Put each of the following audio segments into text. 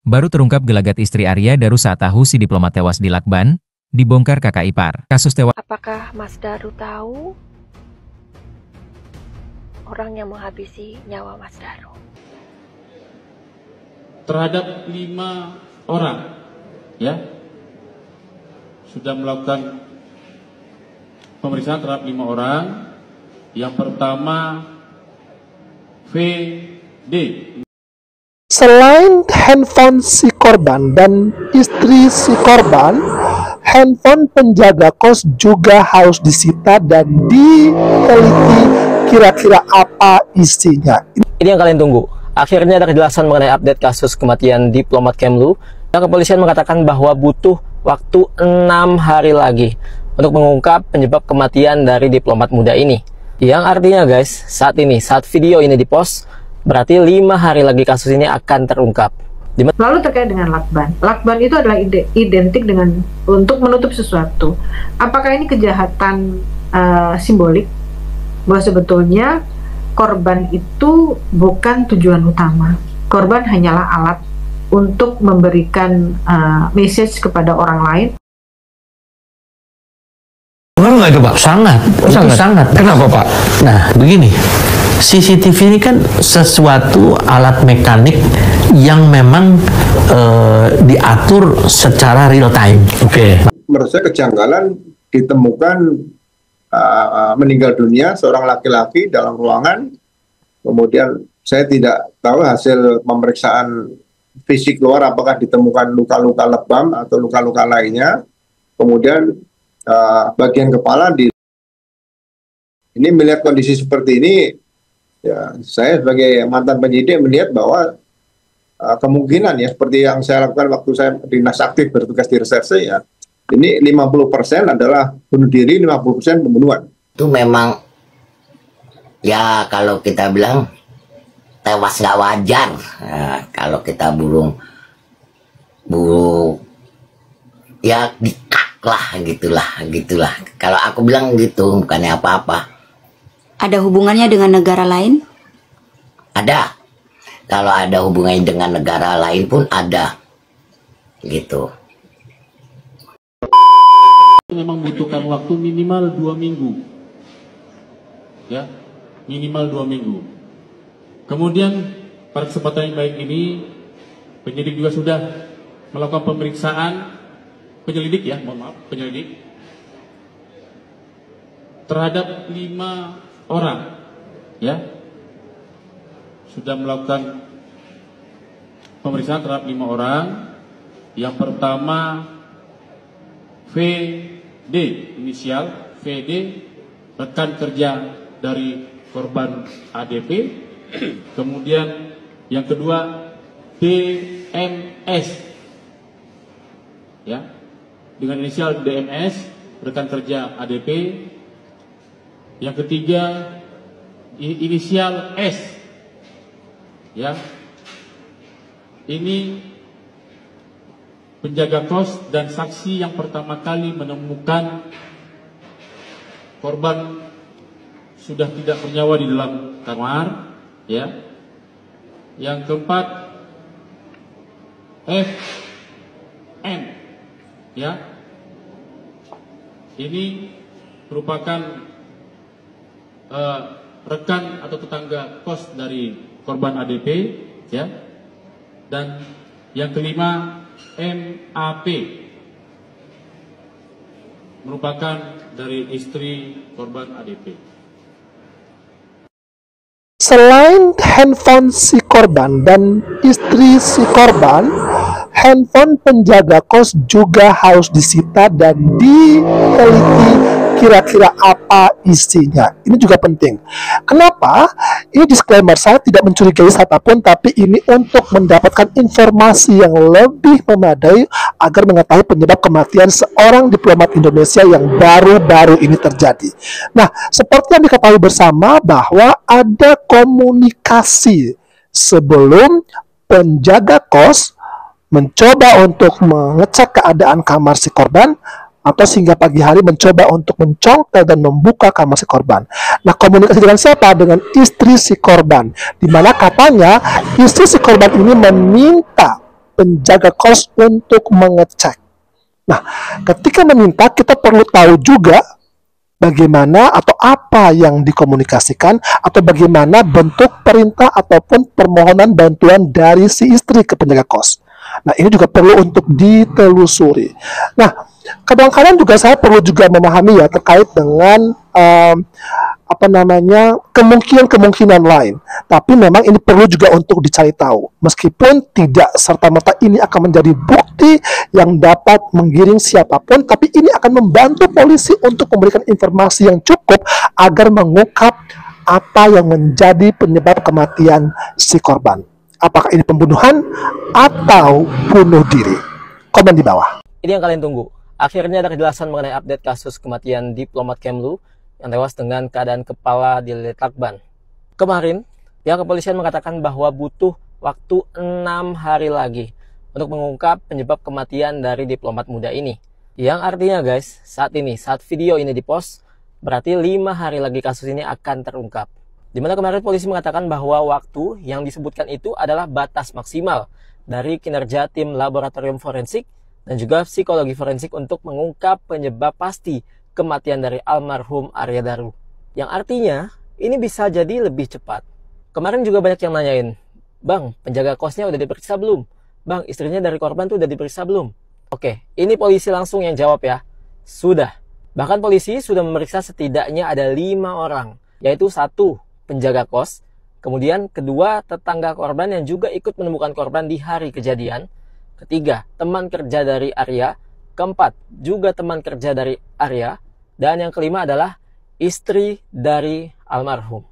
Baru terungkap gelagat istri Arya Daru saat tahu si diplomat tewas di Lakban, dibongkar kakak ipar. Kasus tewas. Apakah Mas Daru tahu orang yang menghabisi nyawa Mas Daru? Terhadap 5 orang, ya, sudah melakukan pemeriksaan terhadap 5 orang. Yang pertama VD. Selain handphone si korban dan istri si korban, handphone penjaga kos juga harus disita dan diteliti kira-kira apa isinya. Ini yang kalian tunggu. Akhirnya ada kejelasan mengenai update kasus kematian diplomat Kemlu. Dan kepolisian mengatakan bahwa butuh waktu 6 hari lagi untuk mengungkap penyebab kematian dari diplomat muda ini. Yang artinya guys, saat video ini dipost, berarti 5 hari lagi kasus ini akan terungkap. Lalu terkait dengan lakban. Lakban itu adalah identik dengan untuk menutup sesuatu. Apakah ini kejahatan simbolik? Bahwa sebetulnya korban itu bukan tujuan utama. Korban hanyalah alat untuk memberikan message kepada orang lain. Enggak itu Pak, sangat. Kenapa Pak? Nah begini, CCTV ini kan sesuatu alat mekanik yang memang diatur secara real time. Oke. Menurut saya kejanggalan ditemukan meninggal dunia seorang laki-laki dalam ruangan. Kemudian saya tidak tahu hasil pemeriksaan fisik luar apakah ditemukan luka-luka lebam atau luka-luka lainnya. Kemudian bagian kepala ini melihat kondisi seperti ini, ya saya sebagai mantan penyidik melihat bahwa kemungkinan ya seperti yang saya lakukan waktu saya dinas aktif bertugas di reserse, ya ini 50% adalah bunuh diri, 50% pembunuhan. Itu memang ya kalau kita bilang tewas nggak wajar. Nah, kalau kita burung ya gitulah. Kalau aku bilang gitu, bukannya apa-apa. Ada hubungannya dengan negara lain? Ada. Kalau ada hubungannya dengan negara lain pun ada. Gitu. Memang membutuhkan waktu minimal 2 minggu. Ya, minimal 2 minggu. Kemudian pada kesempatan yang baik ini, penyidik juga sudah melakukan pemeriksaan penyelidik terhadap 5 orang, ya, sudah melakukan pemeriksaan terhadap 5 orang. Yang pertama VD, inisial VD, rekan kerja dari korban ADP. Kemudian yang kedua DMS, ya, dengan inisial DMS, rekan kerja ADP. Yang ketiga inisial S, ya, ini penjaga kos dan saksi yang pertama kali menemukan korban sudah tidak bernyawa di dalam kamar, ya. Yang keempat FN, ya, ini merupakan rekan atau tetangga kos dari korban ADP, ya. Dan yang kelima MAP, merupakan dari istri korban ADP. Selain handphone si korban dan istri si korban, handphone penjaga kos juga harus disita dan diteliti kira-kira apa isinya. Ini juga penting. Kenapa? Ini disclaimer, saya tidak mencurigai siapapun, tapi ini untuk mendapatkan informasi yang lebih memadai agar mengetahui penyebab kematian seorang diplomat Indonesia yang baru-baru ini terjadi. Nah, seperti yang diketahui bersama bahwa ada komunikasi sebelum penjaga kos mencoba untuk mengecek keadaan kamar si korban, atau sehingga pagi hari mencoba untuk mencongkel dan membuka kamar si korban. Nah, komunikasi dengan siapa? Dengan istri si korban, di mana katanya istri si korban ini meminta penjaga kos untuk mengecek. Nah, ketika meminta, kita perlu tahu juga bagaimana atau apa yang dikomunikasikan atau bagaimana bentuk perintah ataupun permohonan bantuan dari si istri ke penjaga kos. Nah, ini juga perlu untuk ditelusuri. Nah, kadang-kadang juga saya perlu juga memahami ya terkait dengan kemungkinan lain. Tapi memang ini perlu juga untuk dicari tahu. Meskipun tidak serta-merta ini akan menjadi bukti yang dapat menggiring siapapun, tapi ini akan membantu polisi untuk memberikan informasi yang cukup agar mengungkap apa yang menjadi penyebab kematian si korban. Apakah ini pembunuhan atau bunuh diri? Komen di bawah. Ini yang kalian tunggu. Akhirnya ada kejelasan mengenai update kasus kematian diplomat Kemlu yang tewas dengan keadaan kepala dililit lakban. Kemarin, pihak kepolisian mengatakan bahwa butuh waktu 6 hari lagi untuk mengungkap penyebab kematian dari diplomat muda ini. Yang artinya guys, saat video ini dipost, berarti 5 hari lagi kasus ini akan terungkap. Dimana kemarin polisi mengatakan bahwa waktu yang disebutkan itu adalah batas maksimal dari kinerja tim laboratorium forensik dan juga psikologi forensik untuk mengungkap penyebab pasti kematian dari almarhum Arya Daru. Yang artinya, ini bisa jadi lebih cepat. Kemarin juga banyak yang nanyain, Bang, penjaga kosnya udah diperiksa belum? Bang, istrinya dari korban tuh udah diperiksa belum? Oke, ini polisi langsung yang jawab ya. Sudah. Bahkan polisi sudah memeriksa setidaknya ada 5 orang, yaitu 1 penjaga kos, kemudian 2 tetangga korban yang juga ikut menemukan korban di hari kejadian, 3 teman kerja dari Arya, 4 juga teman kerja dari Arya, dan yang 5 adalah istri dari almarhum.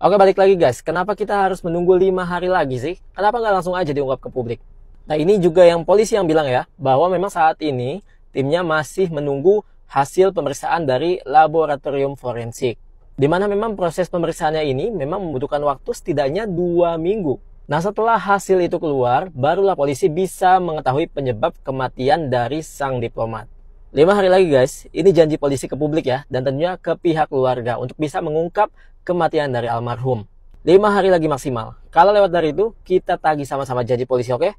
Oke, balik lagi guys, kenapa kita harus menunggu 5 hari lagi sih? Kenapa nggak langsung aja diungkap ke publik? Nah, ini juga yang polisi yang bilang ya, bahwa memang saat ini timnya masih menunggu hasil pemeriksaan dari laboratorium forensik. Di mana memang proses pemeriksaannya ini memang membutuhkan waktu setidaknya 2 minggu. Nah, setelah hasil itu keluar, barulah polisi bisa mengetahui penyebab kematian dari sang diplomat. 5 hari lagi guys, ini janji polisi ke publik ya, dan tentunya ke pihak keluarga untuk bisa mengungkap kematian dari almarhum. 5 hari lagi maksimal. Kalau lewat dari itu, kita tagih sama-sama janji polisi, oke?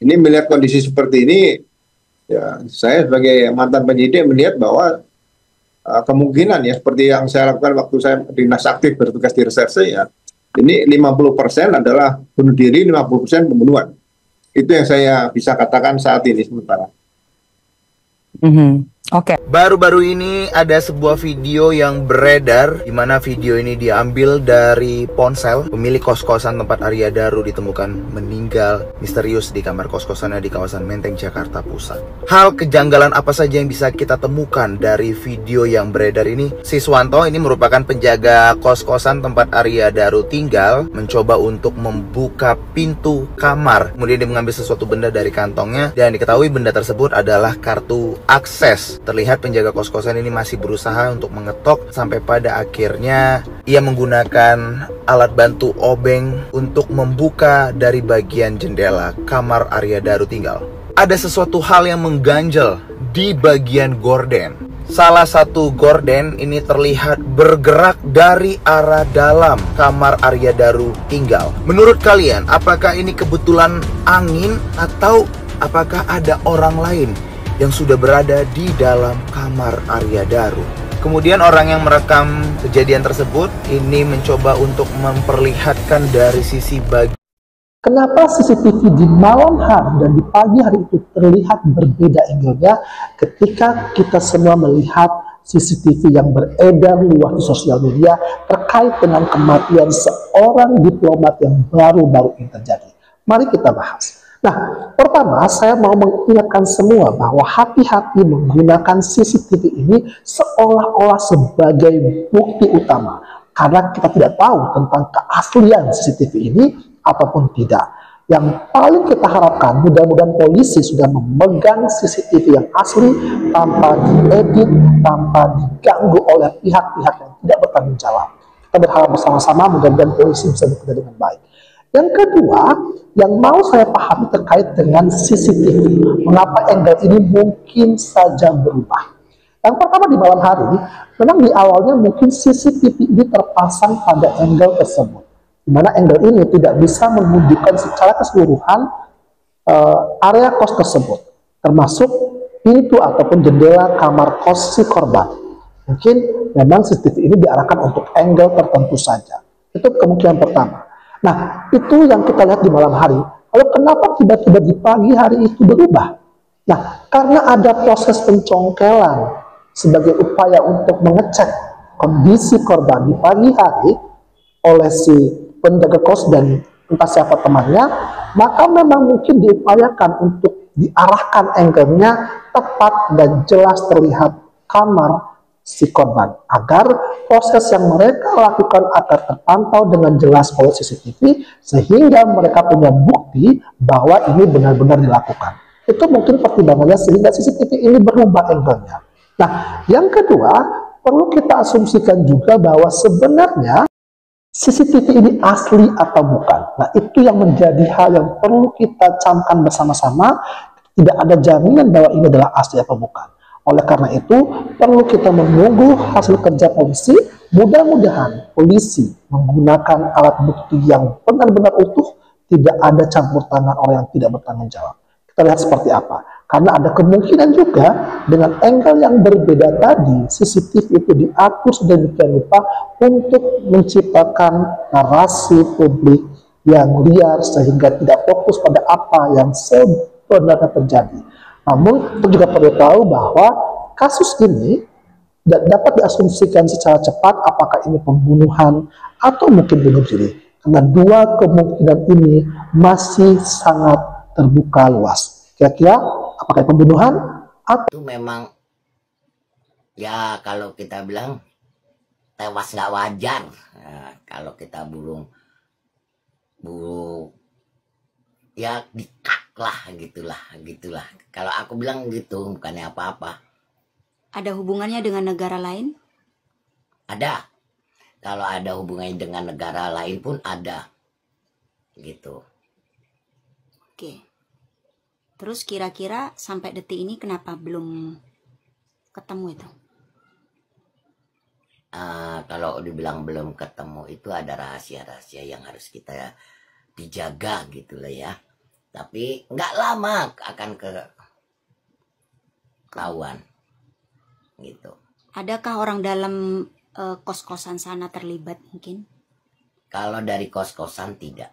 Ini melihat kondisi seperti ini, ya saya sebagai mantan penyidik melihat bahwa kemungkinan ya, seperti yang saya lakukan waktu saya dinas aktif bertugas di reserse ya, ini 50% adalah bunuh diri, 50% pembunuhan. Itu yang saya bisa katakan saat ini sementara. Oke. Baru-baru ini ada sebuah video yang beredar, di mana video ini diambil dari ponsel pemilik kos-kosan tempat Arya Daru ditemukan meninggal misterius di kamar kos-kosannya di kawasan Menteng, Jakarta Pusat. Hal kejanggalan apa saja yang bisa kita temukan dari video yang beredar ini? Siswanto ini merupakan penjaga kos-kosan tempat Arya Daru tinggal, mencoba untuk membuka pintu kamar. Kemudian dia mengambil sesuatu benda dari kantongnya dan diketahui benda tersebut adalah kartu akses. Terlihat penjaga kos-kosan ini masih berusaha untuk mengetok sampai pada akhirnya ia menggunakan alat bantu obeng untuk membuka dari bagian jendela kamar Arya Daru tinggal. Ada sesuatu hal yang mengganjal di bagian gorden. Salah satu gorden ini terlihat bergerak dari arah dalam kamar Arya Daru tinggal. Menurut kalian, apakah ini kebetulan angin atau apakah ada orang lain yang sudah berada di dalam kamar Arya Daru? Kemudian orang yang merekam kejadian tersebut ini mencoba untuk memperlihatkan dari sisi bagian. Kenapa CCTV di malam hari dan di pagi hari itu terlihat berbeda angle-nya ketika kita semua melihat CCTV yang beredar luas di sosial media terkait dengan kematian seorang diplomat yang baru-baru ini terjadi? Mari kita bahas. Nah, pertama saya mau mengingatkan semua bahwa hati-hati menggunakan CCTV ini seolah-olah sebagai bukti utama. Karena kita tidak tahu tentang keaslian CCTV ini ataupun tidak. Yang paling kita harapkan, mudah-mudahan polisi sudah memegang CCTV yang asli tanpa diedit, tanpa diganggu oleh pihak-pihak yang tidak bertanggung jawab. Kita berharap bersama-sama mudah-mudahan polisi bisa bekerja dengan baik. Yang kedua, yang mau saya pahami terkait dengan CCTV, mengapa angle ini mungkin saja berubah. Yang pertama, di malam hari, memang di awalnya mungkin CCTV ini terpasang pada angle tersebut. di mana angle ini tidak bisa menunjukkan secara keseluruhan area kos tersebut, termasuk pintu ataupun jendela kamar kos si korban. Mungkin memang CCTV ini diarahkan untuk angle tertentu saja. Itu kemungkinan pertama. Nah, itu yang kita lihat di malam hari. Lalu kenapa tiba-tiba di pagi hari itu berubah? Nah, karena ada proses pencongkelan sebagai upaya untuk mengecek kondisi korban di pagi hari oleh si penjaga kos dan entah siapa temannya, maka memang mungkin diupayakan untuk diarahkan angle-nya tepat dan jelas terlihat kamar si korban, agar proses yang mereka lakukan akan terpantau dengan jelas oleh CCTV, sehingga mereka punya bukti bahwa ini benar-benar dilakukan. Itu mungkin pertimbangannya sehingga CCTV ini berubah angle-nya. Nah, yang kedua, perlu kita asumsikan juga bahwa sebenarnya CCTV ini asli atau bukan. Nah, itu yang menjadi hal yang perlu kita camkan bersama-sama. Tidak ada jaminan bahwa ini adalah asli atau bukan. Oleh karena itu, perlu kita menunggu hasil kerja polisi. Mudah-mudahan polisi menggunakan alat bukti yang benar-benar utuh, tidak ada campur tangan orang yang tidak bertanggung jawab. Kita lihat seperti apa. Karena ada kemungkinan juga dengan angle yang berbeda tadi, CCTV itu diatur sedemikian rupa untuk menciptakan narasi publik yang liar sehingga tidak fokus pada apa yang sebenarnya terjadi. Namun, kita juga perlu tahu bahwa kasus ini dapat diasumsikan secara cepat apakah ini pembunuhan atau mungkin bunuh diri. Karena dua kemungkinan ini masih sangat terbuka luas. Kira-kira apakah pembunuhan atau itu memang ya kalau kita bilang tewas nggak wajar. Nah, kalau kita burung ya dikak lah gitulah. Kalau aku bilang gitu, bukannya apa-apa. Ada hubungannya dengan negara lain? Ada. Kalau ada hubungannya dengan negara lain pun ada. Gitu. Oke. Terus kira-kira sampai detik ini kenapa belum ketemu itu? Kalau dibilang belum ketemu itu ada rahasia-rahasia yang harus kita dijaga gitu lah ya. Tapi nggak lama akan ketahuan gitu. Adakah orang dalam kos-kosan sana terlibat mungkin? Kalau dari kos-kosan tidak.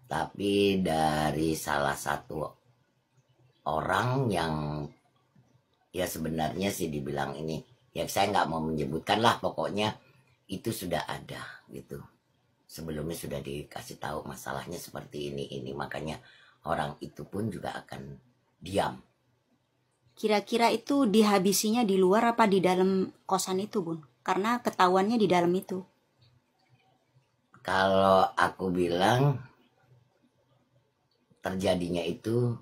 Tapi dari salah satu orang yang ya sebenarnya sih dibilang ini, ya saya nggak mau menyebutkan lah, pokoknya itu sudah ada gitu. Sebelumnya sudah dikasih tahu masalahnya seperti ini, makanya orang itu pun juga akan diam. Kira-kira itu dihabisinya di luar apa di dalam kosan itu, Bun? Karena ketahuannya di dalam itu. Kalau aku bilang terjadinya itu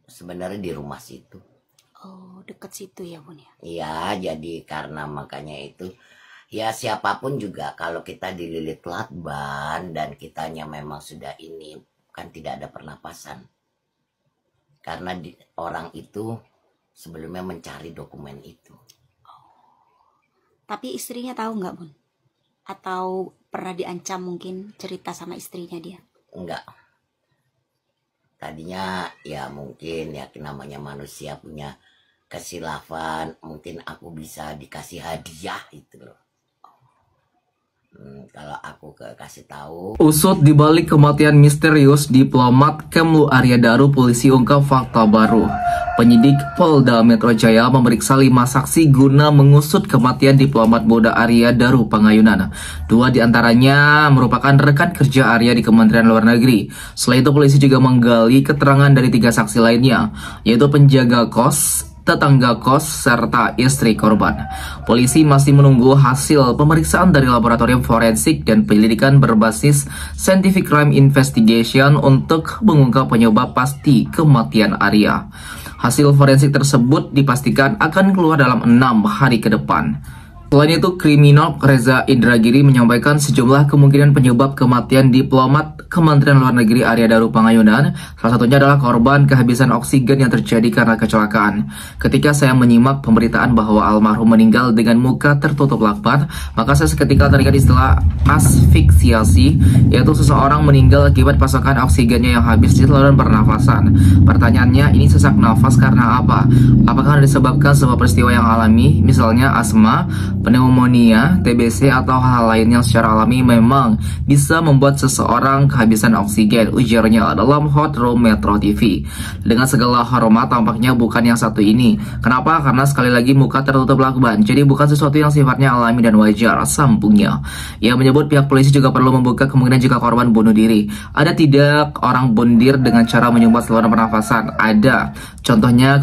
sebenarnya di rumah situ. Oh, dekat situ ya, Bun ya? Iya, jadi karena makanya itu ya siapapun juga kalau kita dililit lakban dan kitanya memang sudah ini kan tidak ada pernapasan. Karena orang itu sebelumnya mencari dokumen itu. Tapi istrinya tahu nggak, Bun? Atau pernah diancam mungkin cerita sama istrinya dia? Enggak. Tadinya ya mungkin ya namanya manusia punya kesilafan, mungkin aku bisa dikasih hadiah itu loh. Kalau aku kasih tahu. Usut dibalik kematian misterius diplomat Kemlu Arya Daru, polisi ungkap fakta baru. Penyidik Polda Metro Jaya memeriksa 5 saksi guna mengusut kematian diplomat muda Arya Daru Pangayunan. 2 diantaranya merupakan rekan kerja Arya di Kementerian Luar Negeri. Selain itu polisi juga menggali keterangan dari 3 saksi lainnya, yaitu penjaga kos, tetangga kos, serta istri korban. Polisi masih menunggu hasil pemeriksaan dari laboratorium forensik dan penyelidikan berbasis scientific crime investigation untuk mengungkap penyebab pasti kematian Arya. Hasil forensik tersebut dipastikan akan keluar dalam 6 hari ke depan. Selain itu, kriminolog Reza Indragiri menyampaikan sejumlah kemungkinan penyebab kematian diplomat Kementerian Luar Negeri Arya Daru Pangayunan. Salah satunya adalah korban kehabisan oksigen yang terjadi karena kecelakaan. Ketika saya menyimak pemberitaan bahwa almarhum meninggal dengan muka tertutup lakban, maka saya seketika teringat istilah asfiksiasi, yaitu seseorang meninggal akibat pasokan oksigennya yang habis di saluran pernafasan. Pertanyaannya, ini sesak nafas karena apa? Apakah disebabkan sebuah peristiwa yang alami, misalnya asma, pneumonia, TBC, atau hal lain yang secara alami memang bisa membuat seseorang kehabisan oksigen, ujarnya dalam Hot Room Metro TV. Dengan segala hormat, tampaknya bukan yang satu ini. Kenapa? Karena sekali lagi muka tertutup lakban, jadi bukan sesuatu yang sifatnya alami dan wajar, sambungnya. Ia menyebut pihak polisi juga perlu membuka kemungkinan jika korban bunuh diri. Ada tidak orang bunuh dengan cara menyumbat saluran pernafasan? Ada. Contohnya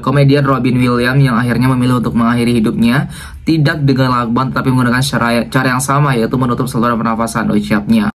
komedian Robin Williams yang akhirnya memilih untuk mengakhiri hidupnya tidak dengan lakban tapi menggunakan cara yang sama, yaitu menutup saluran pernafasan, ucapnya.